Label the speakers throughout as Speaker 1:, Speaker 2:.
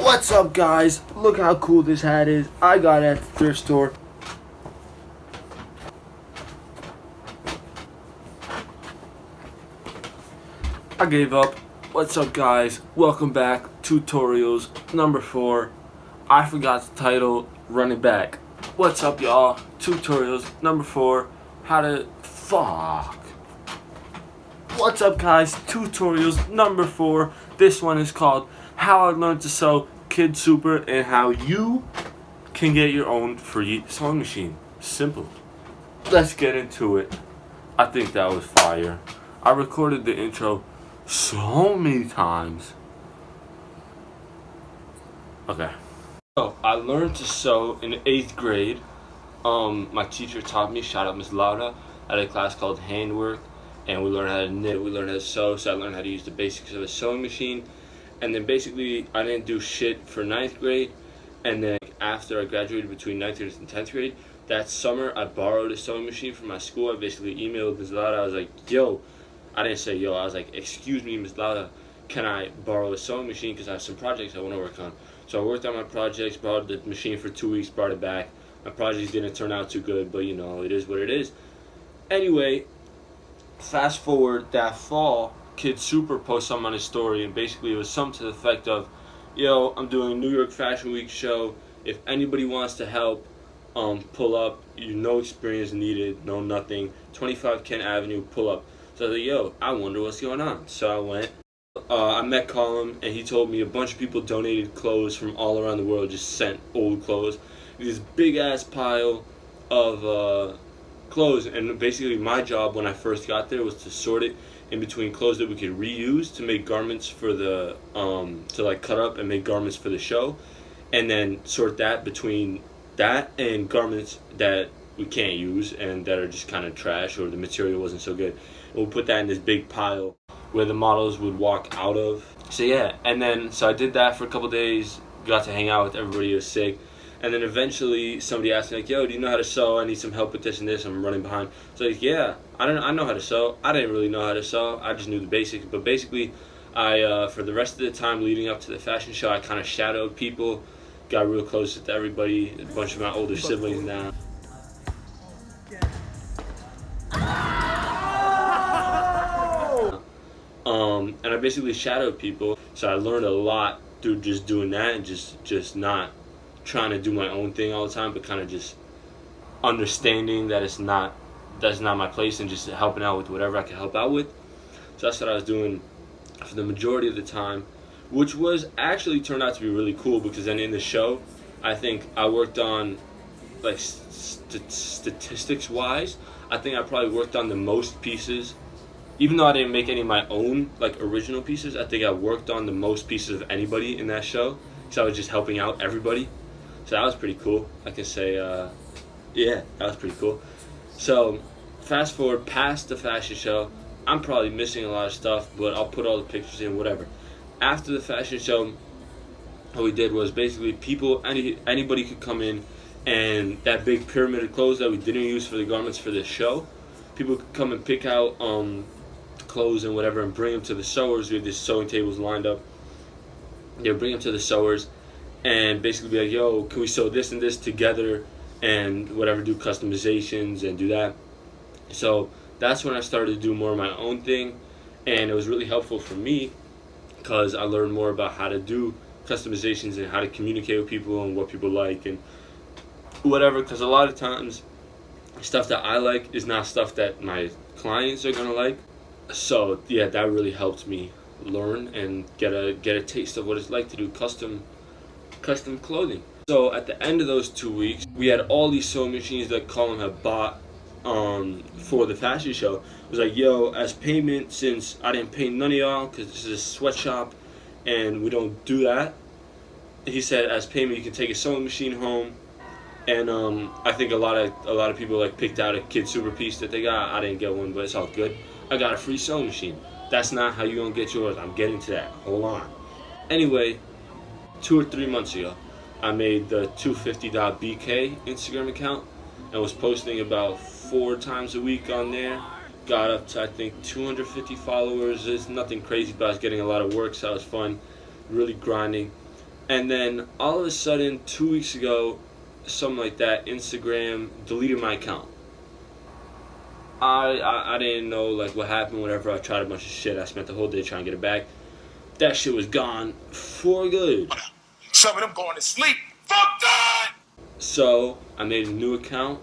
Speaker 1: What's up, guys? Look how cool this hat is. I got it at the thrift store. I gave up. What's up, guys? Welcome back. Tutorials number 4. I forgot the title. Run it back. What's up, y'all? Tutorials number 4. How to fuck. What's up, guys? Tutorials number 4. This one is called How I Learned to Sew Kid Super and how you can get your own free sewing machine. Simple. Let's get into it. I think that was fire. I recorded the intro so many times. Okay. So I learned to sew in 8th grade. My teacher taught me, shout out Miss Laura, I had a class called Handwork, and we learned how to knit, we learned how to sew, so I learned how to use the basics of a sewing machine. And then basically I didn't do shit for 9th grade, and then after I graduated between 9th grade and 10th grade, that summer I borrowed a sewing machine from my school. I basically emailed Ms. Laura, I was like, yo, I didn't say yo, I was like, excuse me, Ms. Laura, can I borrow a sewing machine because I have some projects I want to work on. So I worked on my projects, borrowed the machine for 2 weeks, brought it back. My projects didn't turn out too good, but you know, it is what it is. Anyway, fast forward that fall, Kid Super posted something on his story, and basically it was something to the effect of, yo, I'm doing a New York Fashion Week show. If anybody wants to help, pull up. No experience needed, no nothing. 25 Kent Avenue, pull up. So I was like, yo, I wonder what's going on. So I went. I met Colin, and he told me a bunch of people donated clothes from all around the world, just sent old clothes. This big ass pile of clothes, and basically my job when I first got there was to sort it in between clothes that we could reuse to make garments for the to like cut up and make garments for the show, and then sort that between that and garments that we can't use and that are just kind of trash or the material wasn't so good. And we'll put that in this big pile where the models would walk out of. So yeah, and then so I did that for a couple days, got to hang out with everybody who was sick. And then eventually somebody asked me like, yo, do you know how to sew? I need some help with this and this. I'm running behind. So like, yeah, I know how to sew. I didn't really know how to sew. I just knew the basics. But basically, I for the rest of the time leading up to the fashion show, I kind of shadowed people, got real close with everybody, a bunch of my older siblings now. And I basically shadowed people. So I learned a lot through just doing that and just not trying to do my own thing all the time, but kind of just understanding that that's not my place and just helping out with whatever I can help out with. So that's what I was doing for the majority of the time, which was actually turned out to be really cool because then in the show, I think I worked on, like statistics wise, I think I probably worked on the most pieces. Even though I didn't make any of my own like original pieces, I think I worked on the most pieces of anybody in that show because I was just helping out everybody. So that was pretty cool. I can say, yeah, that was pretty cool. So fast forward past the fashion show, I'm probably missing a lot of stuff, but I'll put all the pictures in, whatever. After the fashion show, what we did was basically anybody could come in, and that big pyramid of clothes that we didn't use for the garments for this show, people could come and pick out clothes and whatever and bring them to the sewers. We had these sewing tables lined up. They would bring them to the sewers and basically be like, yo, can we sew this and this together and whatever, do customizations and do that. So that's when I started to do more of my own thing, and it was really helpful for me because I learned more about how to do customizations and how to communicate with people and what people like and whatever, because a lot of times stuff that I like is not stuff that my clients are gonna like. So yeah, that really helped me learn and get a taste of what it's like to do custom clothing. So at the end of those 2 weeks, we had all these sewing machines that Colin had bought for the fashion show. It was like, yo, as payment, since I didn't pay none of y'all because this is a sweatshop and we don't do that, he said as payment you can take a sewing machine home. And I think a lot of people like picked out a Kid Super piece that they got. I didn't get one, but it's all good. I got a free sewing machine. That's not how you gonna get yours. I'm getting to that. Hold on. Anyway, 2 or 3 months ago, I made the 250.bk Instagram account and was posting about 4 times a week on there. Got up to I think 250 followers. It's nothing crazy, but I was getting a lot of work, so it was fun. Really grinding. And then all of a sudden, 2 weeks ago, something like that, Instagram deleted my account. I didn't know like what happened, whatever. I tried a bunch of shit. I spent the whole day trying to get it back. That shit was gone for good.
Speaker 2: Some of them going to sleep. Fuck that!
Speaker 1: So I made a new account,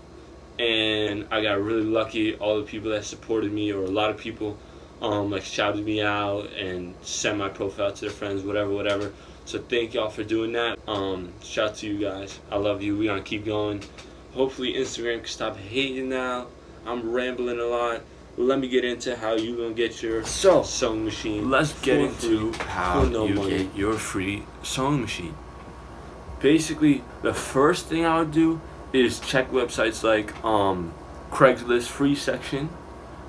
Speaker 1: and I got really lucky. All the people that supported me, or a lot of people, like shouted me out and sent my profile to their friends, whatever. So thank y'all for doing that. Shout out to you guys. I love you. We gonna keep going. Hopefully Instagram can stop hating now. I'm rambling a lot. Let me get into how you gonna get your sewing machine.
Speaker 3: Let's get into how you
Speaker 1: money.
Speaker 3: get your free sewing machine.
Speaker 1: Basically, the first thing I would do is check websites like Craigslist free section.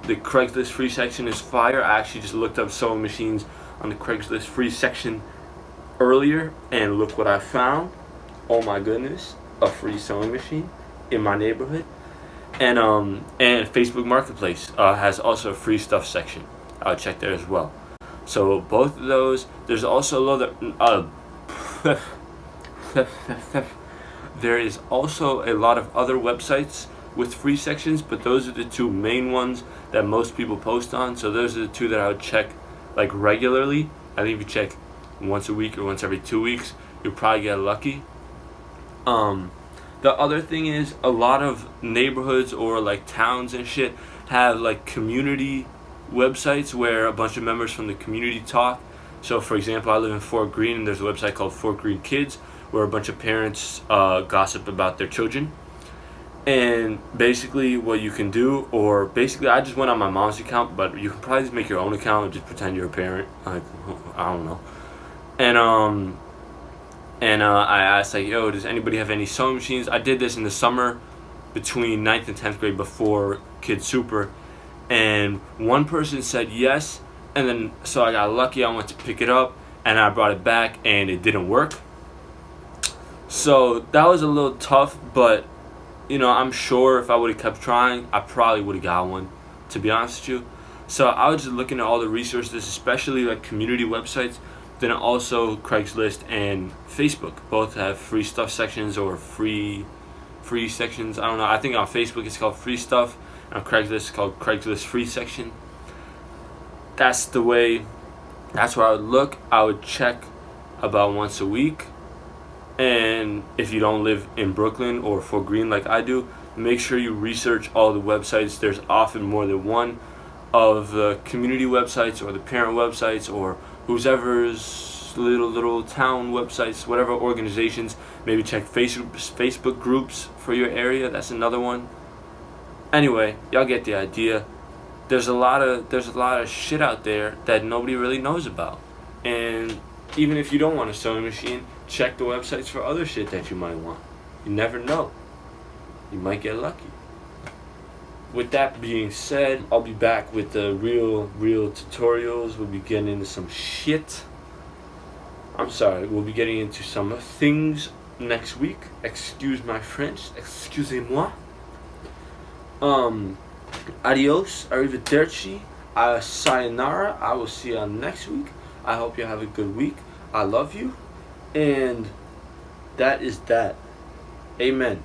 Speaker 1: The Craigslist free section is fire. I actually just looked up sewing machines on the Craigslist free section earlier, and look what I found. Oh my goodness, a free sewing machine in my neighborhood. And Facebook Marketplace has also a free stuff section. I'll check there as well. So both of those. There's also there is also a lot of other websites with free sections, but those are the two main ones that most people post on. So those are the two that I would check like regularly. I think if you check once a week or once every 2 weeks, you'll probably get lucky. The other thing is, a lot of neighborhoods or like towns and shit have like community websites where a bunch of members from the community talk. So for example, I live in Fort Greene, and there's a website called Fort Greene Kids where a bunch of parents gossip about their children. And basically what you can do, or basically I just went on my mom's account, but you can probably just make your own account and just pretend you're a parent. Like, I don't know. And I asked like, yo, does anybody have any sewing machines? I did this in the summer between 9th and 10th grade before Kids Super, and one person said yes, and then so I got lucky. I went to pick it up and I brought it back and it didn't work. So that was a little tough, but you know, I'm sure if I would have kept trying, I probably would have got one, to be honest with you. So I was just looking at all the resources, especially like community websites. Then also Craigslist and Facebook both have free stuff sections or free sections. I don't know. I think on Facebook it's called free stuff, and on Craigslist it's called Craigslist free section. That's the way. That's where I would look. I would check about once a week. And if you don't live in Brooklyn or Fort Greene like I do, make sure you research all the websites. There's often more than one of the community websites or the parent websites or whoever's little town websites, whatever organizations. Maybe check Facebook groups for your area. That's another one. Anyway, y'all get the idea. There's a lot of shit out there that nobody really knows about. And even if you don't want a sewing machine, check the websites for other shit that you might want. You never know. You might get lucky. With that being said, I'll be back with the real tutorials. We'll be getting into some shit. I'm sorry, we'll be getting into some things next week. Excuse my French. Excusez-moi. Adios. Arrivederci. Sayonara. I will see you next week. I hope you have a good week. I love you. And that is that. Amen.